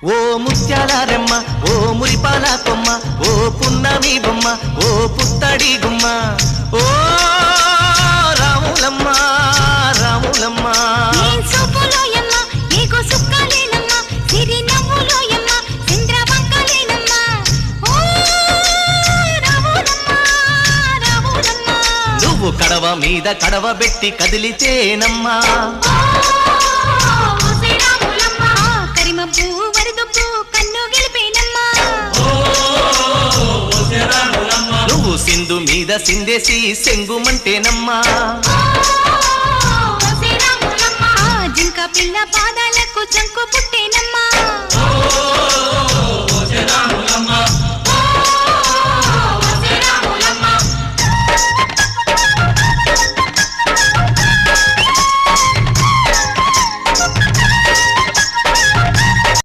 ఓ ముత్యాల రెమ్మ ఓ మురిపాల కొమ్మ ఓ పున్నమి బొమ్మ ఓ పుత్తడి గుమ్మ ఓ రాములమ్మ రాములమ్మ నువ్వు కడవ మీద కడవ పెట్టి కదిలితేనమ్మా నువ్వు సింధు మీద సిందేసి సెంగుమంటేనమ్మా జింక పిల్ల పాదాలకు చంకు పుట్టేనమ్మా